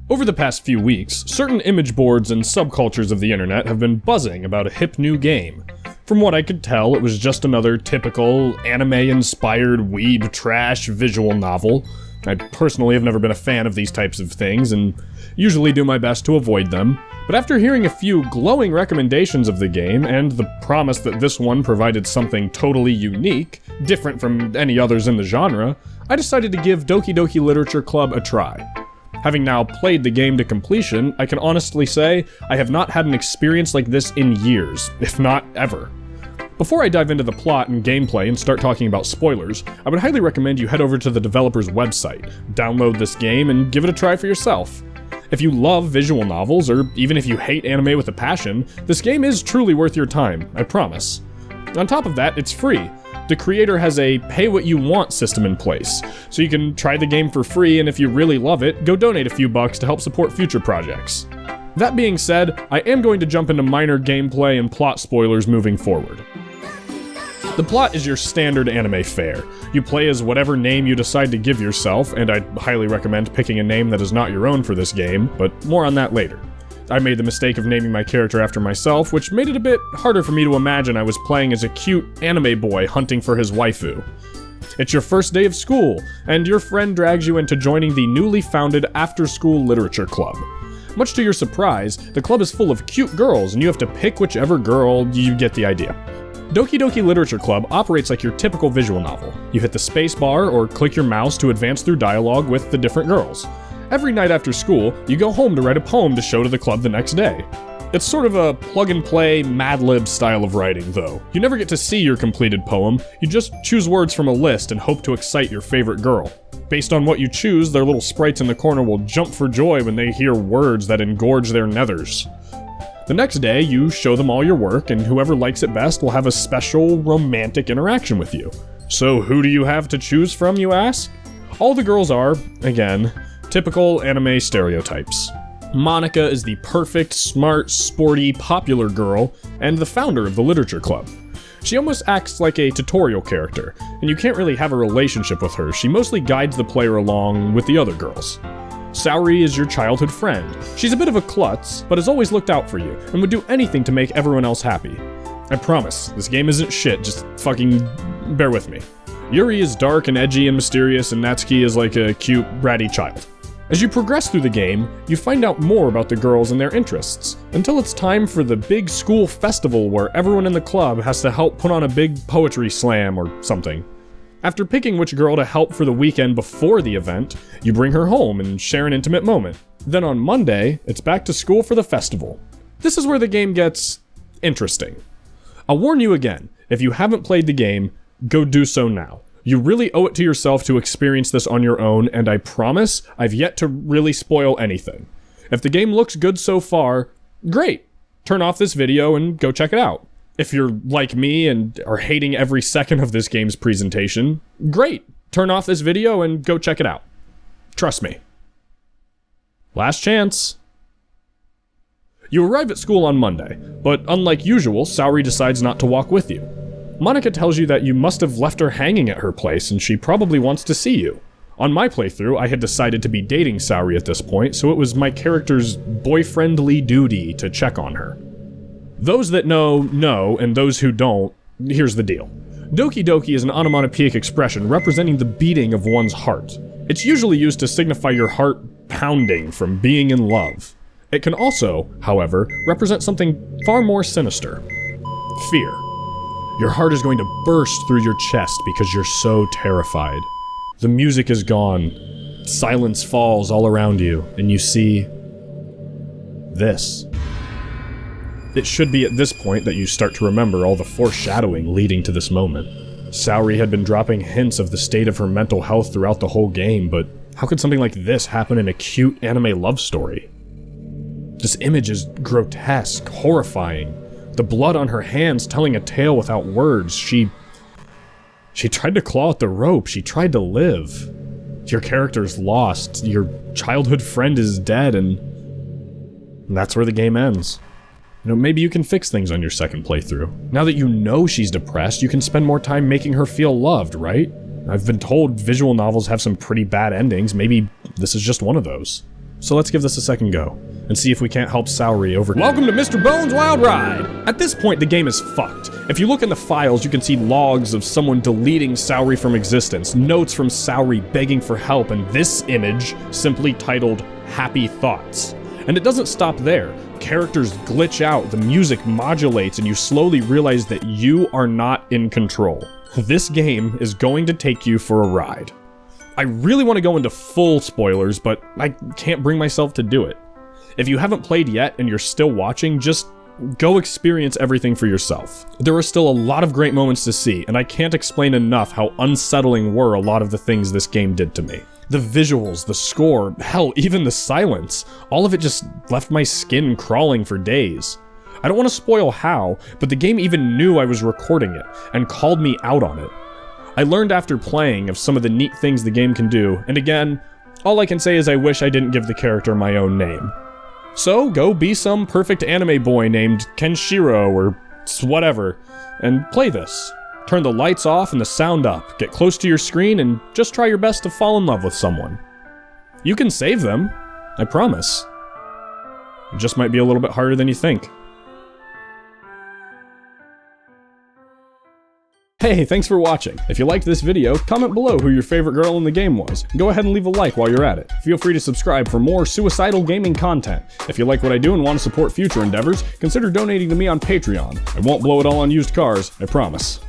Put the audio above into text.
Over the past few weeks, certain image boards and subcultures of the internet have been buzzing about a hip new game. From what I could tell, it was just another typical anime-inspired weeb trash visual novel. I personally have never been a fan of these types of things, and usually do my best to avoid them. But after hearing a few glowing recommendations of the game, and the promise that this one provided something totally unique, different from any others in the genre, I decided to give Doki Doki Literature Club a try. Having now played the game to completion, I can honestly say I have not had an experience like this in years, if not ever. Before I dive into the plot and gameplay and start talking about spoilers, I would highly recommend you head over to the developer's website, download this game, and give it a try for yourself. If you love visual novels, or even if you hate anime with a passion, this game is truly worth your time, I promise. On top of that, it's free. The creator has a pay-what-you-want system in place, so you can try the game for free, and if you really love it, go donate a few bucks to help support future projects. That being said, I am going to jump into minor gameplay and plot spoilers moving forward. The plot is your standard anime fare. You play as whatever name you decide to give yourself, and I'd highly recommend picking a name that is not your own for this game, but more on that later. I made the mistake of naming my character after myself, which made it a bit harder for me to imagine I was playing as a cute anime boy hunting for his waifu. It's your first day of school, and your friend drags you into joining the newly founded after-school literature club. Much to your surprise, the club is full of cute girls, and you have to pick whichever girl. You get the idea. Doki Doki Literature Club operates like your typical visual novel. You hit the space bar or click your mouse to advance through dialogue with the different girls. Every night after school, you go home to write a poem to show to the club the next day. It's sort of a plug-and-play Mad Lib style of writing, though. You never get to see your completed poem, you just choose words from a list and hope to excite your favorite girl. Based on what you choose, their little sprites in the corner will jump for joy when they hear words that engorge their nethers. The next day, you show them all your work, and whoever likes it best will have a special romantic interaction with you. So who do you have to choose from, you ask? All the girls are, again, typical anime stereotypes. Monika is the perfect, smart, sporty, popular girl, and the founder of the literature club. She almost acts like a tutorial character, and you can't really have a relationship with her. She mostly guides the player along with the other girls. Saori is your childhood friend. She's a bit of a klutz, but has always looked out for you, and would do anything to make everyone else happy. I promise, this game isn't shit, just fucking bear with me. Yuri is dark and edgy and mysterious, and Natsuki is like a cute, bratty child. As you progress through the game, you find out more about the girls and their interests, until it's time for the big school festival where everyone in the club has to help put on a big poetry slam or something. After picking which girl to help for the weekend before the event, you bring her home and share an intimate moment. Then on Monday, it's back to school for the festival. This is where the game gets interesting. I'll warn you again, if you haven't played the game, go do so now. You really owe it to yourself to experience this on your own, and I promise I've yet to really spoil anything. If the game looks good so far, great. Turn off this video and go check it out. If you're like me and are hating every second of this game's presentation, great. Turn off this video and go check it out. Trust me. Last chance. You arrive at school on Monday, but unlike usual, Saori decides not to walk with you. Monika tells you that you must have left her hanging at her place and she probably wants to see you. On my playthrough, I had decided to be dating Saori at this point, so it was my character's boyfriendly duty to check on her. Those that know, and those who don't, here's the deal. Doki Doki is an onomatopoeic expression representing the beating of one's heart. It's usually used to signify your heart pounding from being in love. It can also, however, represent something far more sinister. Fear. Your heart is going to burst through your chest because you're so terrified. The music is gone. Silence falls all around you, and you see this. It should be at this point that you start to remember all the foreshadowing leading to this moment. Saori had been dropping hints of the state of her mental health throughout the whole game, but how could something like this happen in a cute anime love story? This image is grotesque, horrifying. The blood on her hands telling a tale without words. She tried to claw at the rope. She tried to live. Your character's lost. Your childhood friend is dead, and that's where the game ends. You know, maybe you can fix things on your second playthrough. Now that you know she's depressed, you can spend more time making her feel loved, right? I've been told visual novels have some pretty bad endings. Maybe this is just one of those. So let's give this a second go, and see if we can't help Saori over- Welcome to Mr. Bones' Wild Ride! At this point, the game is fucked. If you look in the files, you can see logs of someone deleting Saori from existence, notes from Saori begging for help, and this image simply titled, Happy Thoughts. And it doesn't stop there. Characters glitch out, the music modulates, and you slowly realize that you are not in control. This game is going to take you for a ride. I really want to go into full spoilers, but I can't bring myself to do it. If you haven't played yet and you're still watching, just go experience everything for yourself. There are still a lot of great moments to see, and I can't explain enough how unsettling were a lot of the things this game did to me. The visuals, the score, hell, even the silence, all of it just left my skin crawling for days. I don't want to spoil how, but the game even knew I was recording it, and called me out on it. I learned after playing of some of the neat things the game can do, and again, all I can say is I wish I didn't give the character my own name. So go be some perfect anime boy named Kenshiro or whatever, and play this. Turn the lights off and the sound up, get close to your screen, and just try your best to fall in love with someone. You can save them, I promise. It just might be a little bit harder than you think. Hey, thanks for watching. If you liked this video, comment below who your favorite girl in the game was. Go ahead and leave a like while you're at it. Feel free to subscribe for more suicidal gaming content. If you like what I do and want to support future endeavors, consider donating to me on Patreon. I won't blow it all on used cars, I promise.